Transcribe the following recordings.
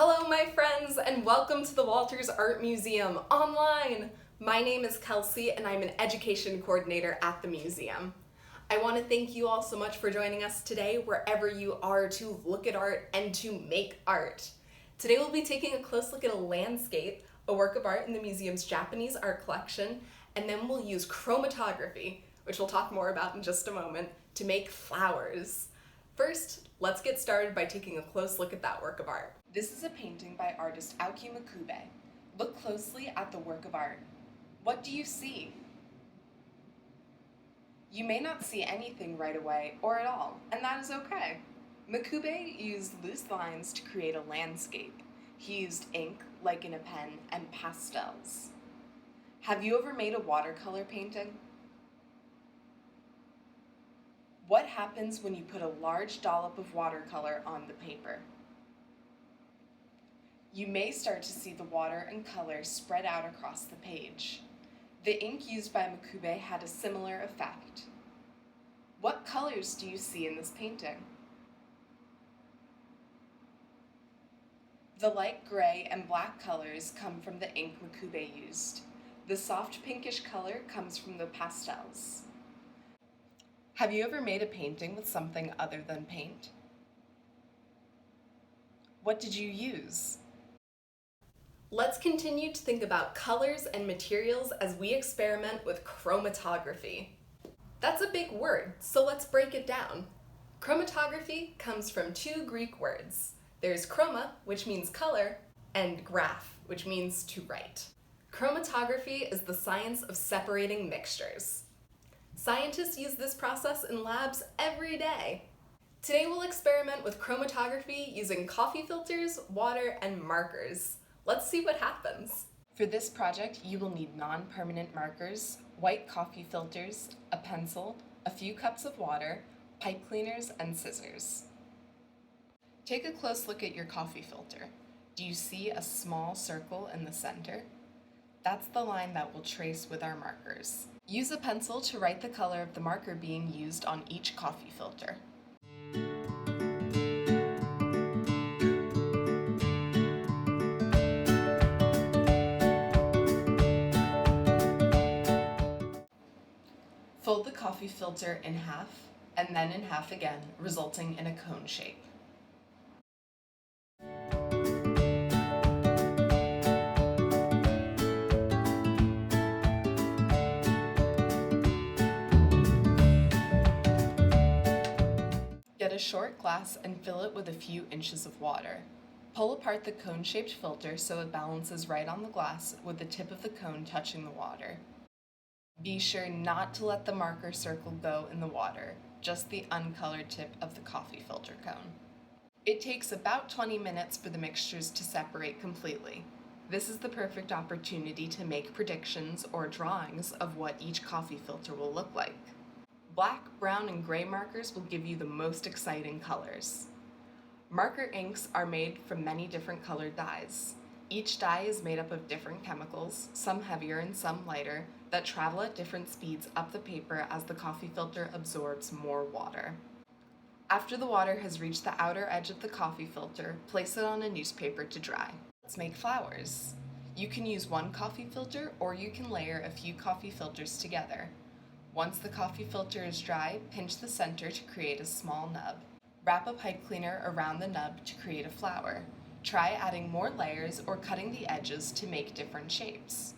Hello my friends, and welcome to the Walters Art Museum online. My name is Kelsey and I'm an education coordinator at the museum. I want to thank you all so much for joining us today wherever you are to look at art and to make art. Today we'll be taking a close look at a landscape, a work of art in the museum's Japanese art collection, and then we'll use chromatography, which we'll talk more about in just a moment, to make flowers. First, let's get started by taking a close look at that work of art. This is a painting by artist Aoki Makube. Look closely at the work of art. What do you see? You may not see anything right away or at all, and that is okay. Makube used loose lines to create a landscape. He used ink, like in a pen, and pastels. Have you ever made a watercolor painting? What happens when you put a large dollop of watercolor on the paper? You may start to see the water and color spread out across the page. The ink used by Makube had a similar effect. What colors do you see in this painting? The light gray and black colors come from the ink Makube used. The soft pinkish color comes from the pastels. Have you ever made a painting with something other than paint? What did you use? Let's continue to think about colors and materials as we experiment with chromatography. That's a big word, so let's break it down. Chromatography comes from two Greek words. There's chroma, which means color, and graph, which means to write. Chromatography is the science of separating mixtures. Scientists use this process in labs every day. Today we'll experiment with chromatography using coffee filters, water, and markers. Let's see what happens. For this project, you will need non-permanent markers, white coffee filters, a pencil, a few cups of water, pipe cleaners, and scissors. Take a close look at your coffee filter. Do you see a small circle in the center? That's the line that we'll trace with our markers. Use a pencil to write the color of the marker being used on each coffee filter. Fold the coffee filter in half, and then in half again, resulting in a cone shape. Get a short glass and fill it with a few inches of water. Pull apart the cone-shaped filter so it balances right on the glass with the tip of the cone touching the water. Be sure not to let the marker circle go in the water, just the uncolored tip of the coffee filter cone. It takes about 20 minutes for the mixtures to separate completely. This is the perfect opportunity to make predictions or drawings of what each coffee filter will look like. Black, brown, and gray markers will give you the most exciting colors. Marker inks are made from many different colored dyes. Each dye is made up of different chemicals, some heavier and some lighter, that travel at different speeds up the paper as the coffee filter absorbs more water. After the water has reached the outer edge of the coffee filter, place it on a newspaper to dry. Let's make flowers. You can use one coffee filter or you can layer a few coffee filters together. Once the coffee filter is dry, pinch the center to create a small nub. Wrap a pipe cleaner around the nub to create a flower. Try adding more layers or cutting the edges to make different shapes.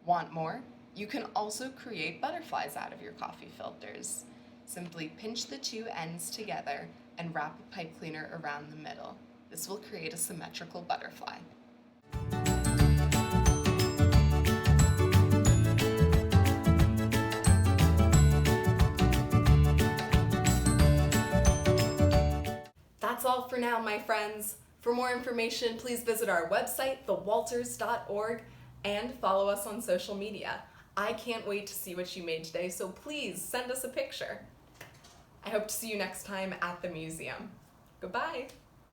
Want more? You can also create butterflies out of your coffee filters. Simply pinch the two ends together and wrap a pipe cleaner around the middle. This will create a symmetrical butterfly. That's all for now, my friends. For more information, please visit our website, thewalters.org, and follow us on social media. I can't wait to see what you made today, so please send us a picture. I hope to see you next time at the museum. Goodbye.